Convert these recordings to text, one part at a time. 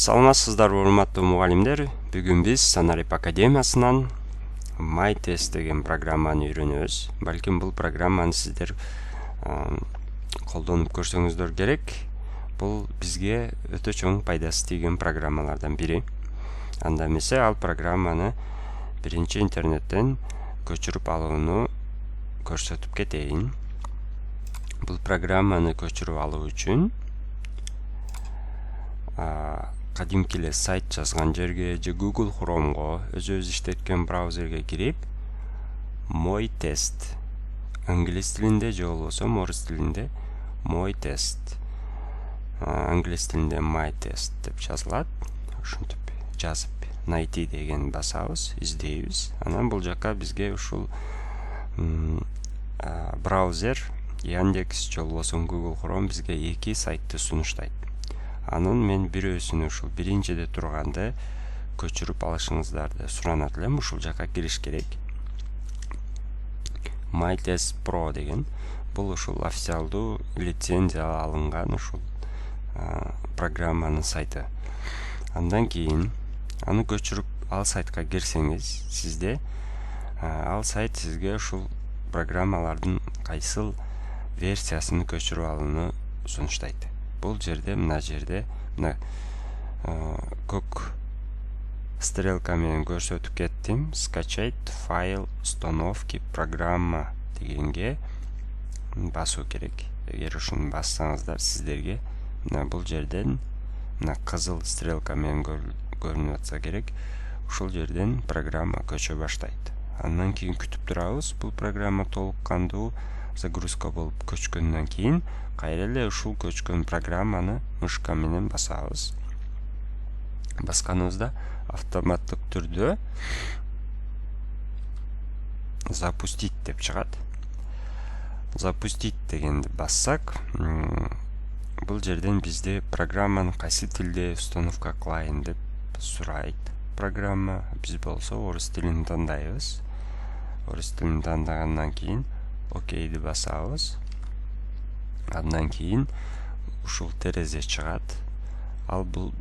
Саламатсыздарбы урматтуу мугалимдер. Бүгүн биз Санарип академиясынан MyTest деген программаны үйрөнөбүз. Балким бул программаны сиздер колдонуп көрсөңүздөр керек. Бул бизге өтө чоң пайдасы тийген программалардан бири. Анда эмесе ал программаны биринчи интернеттен көчүрүп алууну көрсөтүп кетейин. Бул программаны көчүрүп алуу үчүн кадимки эле сайт жазган жерге же Google Chrome'го өзүбүз иштеткен браузерге кирип MyTest англис тилинде же болбосо орус тилинде MyTest англис тилинде MyTest деп жазылат. Ушинтип жазып найти деген басабыз, издейбиз. Анан бул жака бизге ушул браузер Яндекс же болбосо Google Chrome бизге эки сайтты сунуштайт. Анын мен бирөөсүнү ушул биринчиде турганды көчүрүп алышыңыздарды суранат элем. Ушул жака кириш керек. MyTest Pro деген бул ушул официалдуу лицензия алынган ушул программанын сайты. Андан кийин аны көчүрүп ал сайтка кирсеңиз, сизде ал сайт сизге ушул программалардын кайсыл версиясын көчүрүп алууну сунуштайт. Бул жерде мына көк стрелка менен көрсөтүп кеттим. Скачать файл установки программа дегенге басуу керек. Эгер ушуну бассаңыздар, сиздерге мына бул жерден мына кызыл стрелка менен көрүнүп атса керек. Ушул жерден программа көчө баштайт. Андан кийин күтүп турабыз. Бул программа толук кандуу загрузка болуп көчкөндөн кийин кайра эле ушул көчкөн программаны мышка менен басабыз. Басканыбызда автоматтык түрдө запустить деп чыгат. Запустить дегенди бассак, бул жерден бизде программаны кайсы тилде установка кылайын деп сурайт. Программа биз болсо орус тилин тандайбыз. Орус тилин тандагандан кийин окейди басабыз. Андан кийин ушул терезе чыгат. Ал бул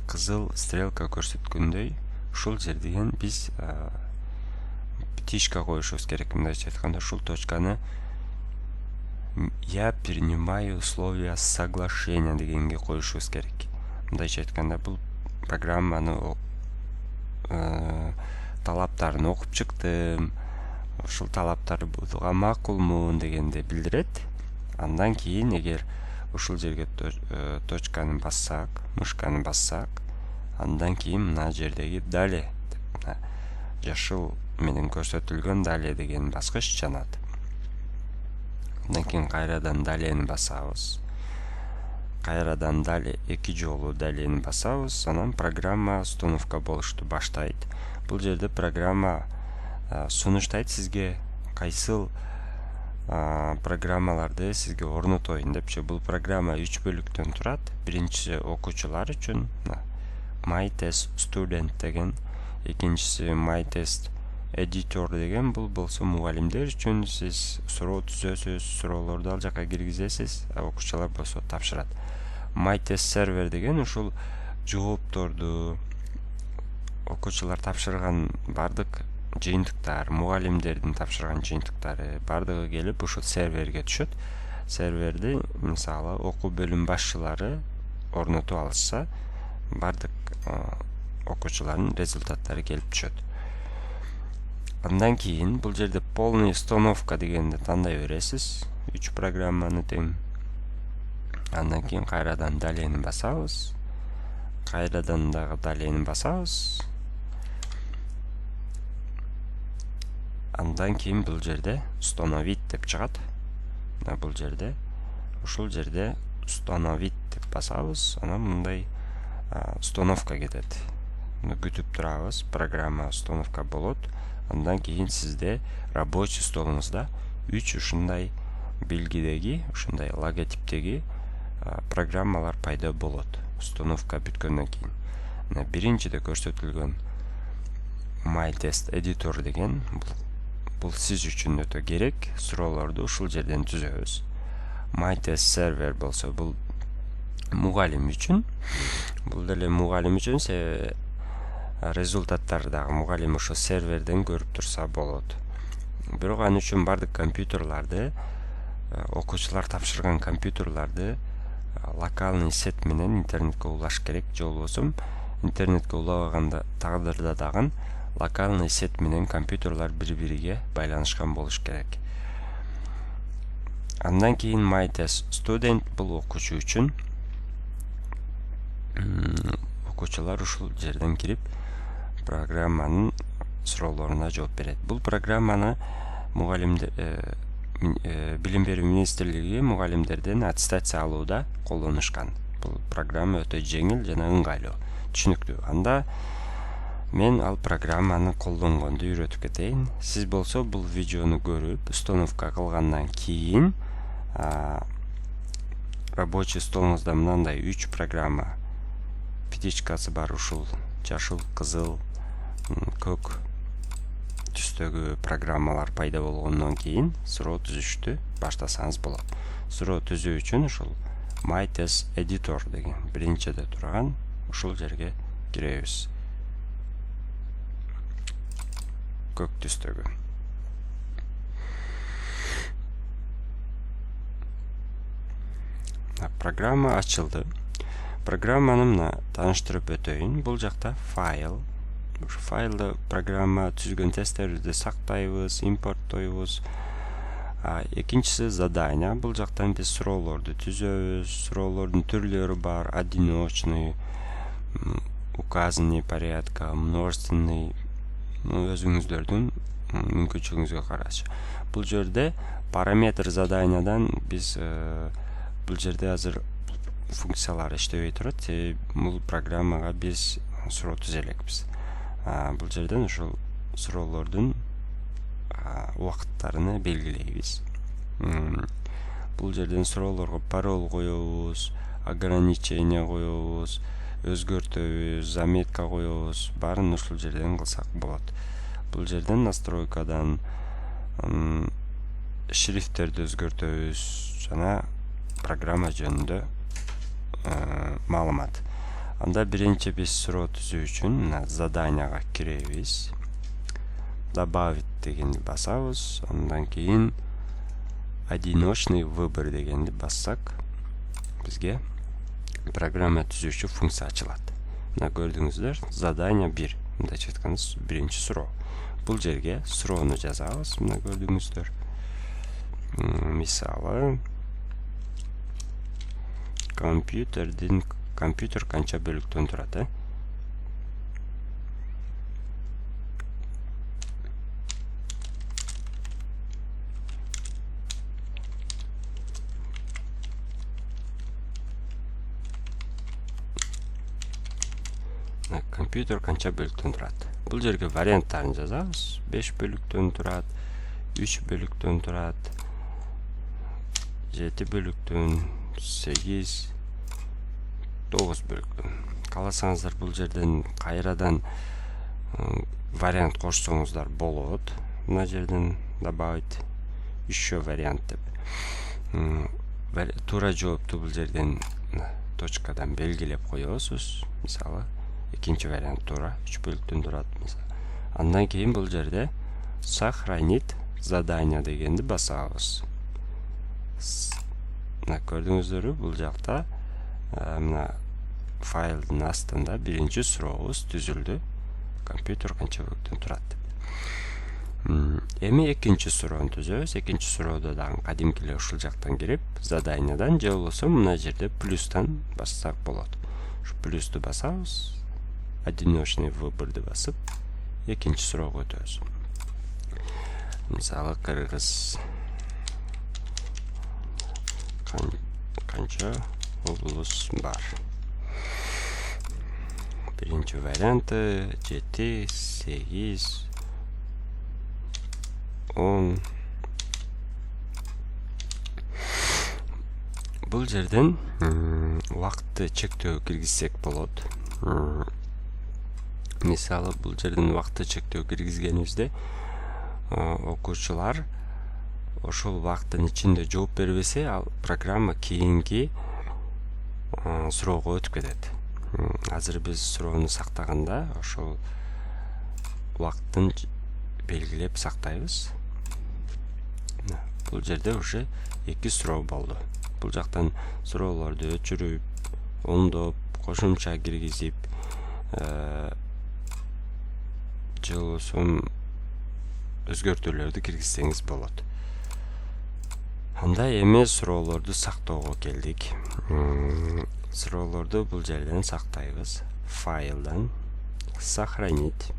кызыл стрелка көрсөткөндөй ушул жерден биз тишка коюшубуз керек. Мындайча айтканда, ушул точканы я принимаю условия соглашения дегенге коюшубуз керек. Мындайча айтканда, бул программаны талаптарын окуп чыктым, ушул талаптар буга макулмун дегенди билдирет. Андан кийин эгер ушул жерге точканы бассак, мышканы бассак, андан кийин мына жердеги далее деп жашыл менен көрсөтүлгөн далее деген баскыч жанат. Андан кийин кайрадан далеени басабыз. Кайрадан далее эки жолу далеени басабыз. Анан программа установка болушту баштайт. Бул жерде программа сунуштайт сизге кайсыл программаларды сизге орнотоюн депчи. Бул программа 3 бөлүктөн турат. Биринчиси окуучулар үчүн MyTest Student деген, экинчиси MyTest Editor деген, бул болсо мугалимдер үчүн. Сиз суроо түзөсүз, суроолорду ал жака киргизесиз, окуучулар болсо тапшырат. MyTest Server деген ушул жоопторду окуучулар тапшырган бардык жыйынтыктар, мугалимдердин тапшырган жыйынтыктары бардыгы келип ушул серверге түшөт. Серверди мисалы окуу бөлүм башчылары орнотуп алышса, бардык окуучулардын результаттары келип түшөт. Андан кийин бул жерде полный установка дегенди тандай бересиз. 3 программаны тең. Андан кийин кайрадан далеени басабыз. Кайрадан дагы далеени басабыз. Андан кийин бул жерде установить деп чыгат. Бул жерде ушул жерде установить деп басабыз. Анан мындай установка кетет. Күтүп турабыз, программа установка болот. Андан кийин сизде рабочий столуңузда 3 ушундай белгидеги, ушундай логотиптеги программалар пайда болот. Установка бүткөндөн кийин. Биринчиде көрсөтүлгөн MyTest Editor деген бул сиз үчүн өтө керек. Суроолорду ушул жерден түзөбүз. MyTest Server болсо бул мугалим үчүн. Бул деле мугалим үчүн результаттар дагы мугалим ошо серверден көрүп турса болот. Бирок ал үчүн бардык компьютерларды, окуучулар тапшырган компьютерларды локальный сет менен интернетке улаш керек, же болбосо интернетке улабаганда тагдырда дагы локальный сет менен компьютерлар бири-бириге байланышкан болуш керек. Андан кийин MyTest Student бул окуучу үчүн. Окуучулар ушул жерден кирип программанын суроолоруна жооп берет. Бул программаны мугалимдер билим берүү министрлиги мугалимдерден аттестация алууда колдонушкан. Бул программа өтө жеңил жана ыңгайлуу, түшүнүктүү. Анда мен ал программаны колдонгонду үйрөтүп кетейин. Сиз болсо бул видеону көрүп, установка кылгандан кийин рабочий столуңузда мындай 3 программа птичкасы бар, ушул жашыл, кызыл, көк түстөгү программалар пайда болгондон кийин суроо түзүштү баштасаңыз болот. Суроо түзүү үчүн ушул MyTest Editor деген биринчиде турган ушул жерге киребиз. Көк түстөгү. Программа ачылды. Программаны мына тааныштырып өтөйүн. Бул жакта файл. Ушу файлды программа түзгөн тесттерди сактайбыз, импорттойбуз. Экинчиси задание. Бул жактан биз суроолорду түзөбүз. Суроолордун түрлөрү бар: одиночный, указанный порядка, множественный. Өзүңүздөрдүн мүмкүнчүлүгүңүзгө карашы. Бул жерде параметр заданиядан биз бул жерде азыр функциялар иштебей турат. Бул программага биз суроо түзө элекпиз. Бул жерден ушул суроолордун убакыттарыны белгилейбиз. Бул жерден суроолорго пароль коебуз, ограничение коебуз, өзгөртөбүз, заметка коебуз. Баарын ушул жерден кылсак болот. Бул жерден настройкадан шрифттерди өзгөртөбүз жана программа жөнүндө маалымат. Анда биринчи биз суроо түзүү үчүн заданияга киребиз. Добавить дегенди басабыз. Андан кийин одиночный выбор дегенди бассак, бизге программа түзүүчү функция ачылат. Мына көрдүңүздөр, задание 1. Мындайча айтканда биринчи суроо. Бул жерге суроону жазабыз. Мына көрдүңүздөр. Мисалы, компьютер канча бөлүктөн турат, компьютер канча бөлүктөн турат. Бул жерге варианттарын жазабыз. 5 бөлүктөн турат, 3 бөлүктөн турат, 7 бөлүктөн, 8, 9 бөлүктөн. Кааласаңыздар бул жерден кайрадан вариант кошсоңуздар болот. Мына жерден добавить еще вариант деп. Туура жоопту бул жерден точкадан белгилеп коесуз. Мисалы, экинчи вариант туура, 3 бөлүктөн турат. Андан кийин бул жерде сохранить задание дегенди басабыз. Мына көрдүңүздөрбү, бул жакта мына файлдын астында биринчи сурообуз түзүлдү. Компьютер канча бөлүктөн турат деп. Эми экинчи суроону түзөбүз. Экинчи суроодо дагы кадимки эле ушул жактан кирип, заданиядан же болбосо мына жерде плюстан бассак болот. Ушу плюсту басабыз. Одиночный выборду басып, экинчи суроого өтөбүз. Мисалы, кыргыз канча облус бар. Биринчи варианты 7, 8, 10. Бул жерден убакытты чектөө киргизсек болот. Мисалы, бул жерден убакытты чектөө киргизгенибизде окуучулар ошол убакыттын ичинде жооп бербесе, ал программа кийинки суроого өтүп кетет. Азыр биз суроону сактаганда ошол убакыттын белгилеп сактайбыз. Бул жерде уже 2 суроо болду. Бул жактан суроолорду өчүрүп, оңдоп, кошумча киргизип, же болбосо өзгөртүүлөрдү киргизсеңиз болот. Анда эми суроолорду сактоого келдик. Суроолорду бул жерден сактайбыз. Файлдан сохранить.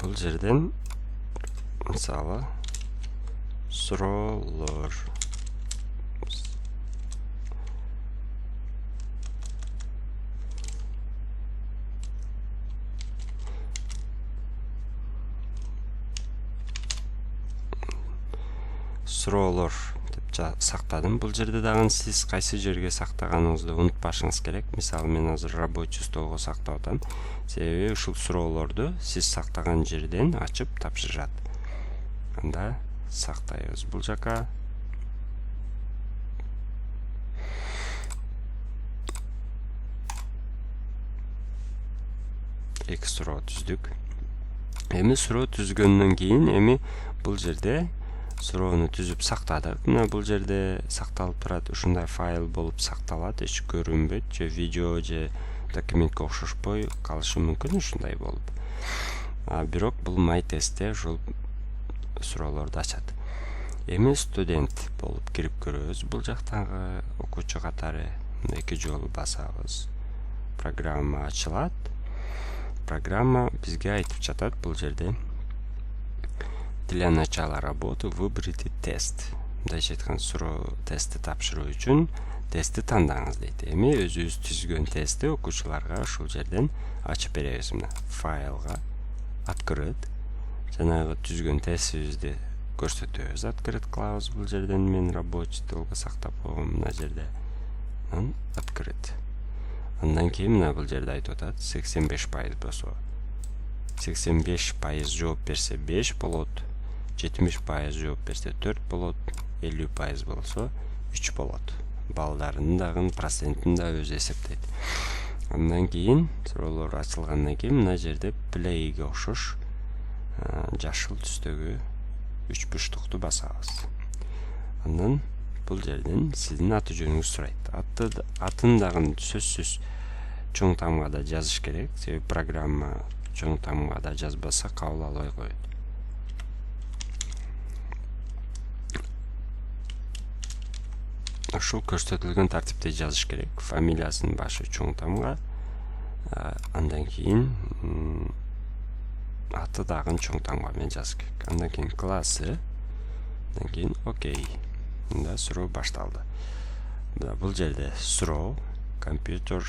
Бул жерден мисалы суроолор деп сактадым. Бул жерде дагы сиз кайсы жерге сактаганыңызды унутпашыңыз керек. Мисалы мен азыр рабочий столго сактап атам. Себеби ушул суроолорду сиз сактаган жерден ачып тапшырат. Анда сактайбыз бул жака. Эки суроо түздүк. Эми суроо түзгөндөн кийин эми бул жерде суроону түзүп сактадык. Мына бул жерде сакталып турат. Ушундай файл болуп сакталат. Эч көрүнбөйт, же видео же документке окшошпой калышы мүмкүн ушундай болуп. Бирок бул MyTest'те ушул суроолорду ачат. Эми студент болуп кирип көрөбүз. Бул жактагы окуучу катары 2 жолу басабыз. Программа ачылат. Программа бизге айтып жатат бул жерде. Для начала работы выберите тест. Мындайча айтканда суроо тестти тапшыруу үчүн тестти тандаңыз дейт. Эми өзүбүз түзгөн тестти окуучуларга ушул жерден ачып беребиз. Мына файлга открыть. Жанагы түзгөн тестибизди көрсөтөбүз. Открыть кылабыз бул жерден. Мен рабочий столго сактап койгом мына жерде. Открыть. Андан кийин мына бул жерде айтып атат 85% болсо 85% жооп берсе 5 болот, 70% жооп берсе 4 болот, 50% болсо 3 болот. Балдарын дагы процентин да өзү эсептейт. Андан кийин суроолор ачылгандан кийин мына жерде play'ге окшош жашыл түстөгү 3 буштукту басабыз. Андан бул жерден сиздин аты жөнүңүздү сурайт. Атын дагы сөзсүз чоң тамгада жазыш керек. Себеби программа чоң тамгада жазбаса кабыл албай коет. Ушул көрсөтүлгөн тартипте жазыш керек. Фамилиясынын башы чоң тамга, андан кийин аты дагы чоң тамга менен жазыш керек. Андан кийин классы, андан кийин окей. Мында суроо башталды. Бул жерде суроо компьютер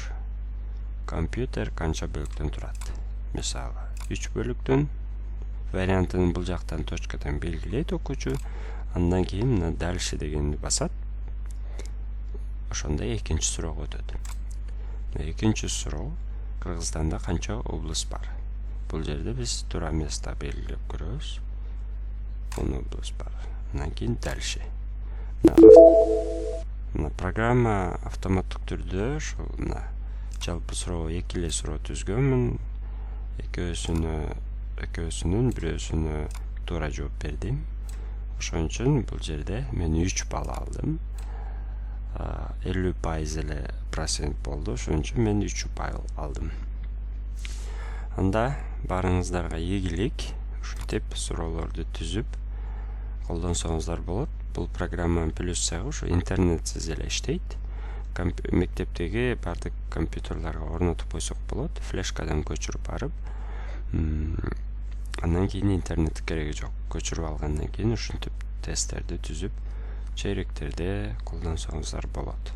канча бөлүктөн турат? Мисалы 3 бөлүктөн. Вариантын бул жактан точкадан белгилейт окуучу. Андан кийин мына дальше дегенди басат. Ошондо экинчи суроого өтөт. Экинчи суроо Кыргызстанда канча область бар? Бул жерде биз туура место белгилеп көрөбүз. 10 область бар. Андан кийин дальше. Мына программа автоматтык түрдө ошол мына жалпы суроо 2 эле суроо түзгөнмүн. Экөөсүнүн бирөөсүнө туура жооп бердим. Ошон үчүн бул жерде мен 3 балл алдым. 50% эле процент болду. Ошон үчүн мен 3 балл алдым. Анда барыңыздарга ийгилик. Ушинтип суроолорду түзүп колдонсоңуздар болот. Бул программанын плюсугу ушу интернетсиз эле иштейт. Мектептеги бардык компьютерларга орнотуп койсок болот. Флешкадан көчүрүп барып, андан кийин интернет кереги жок. Көчүрүп алгандан кийин ушинтип тесттерди түзүп, чейректерде колдонсоңуздар болот.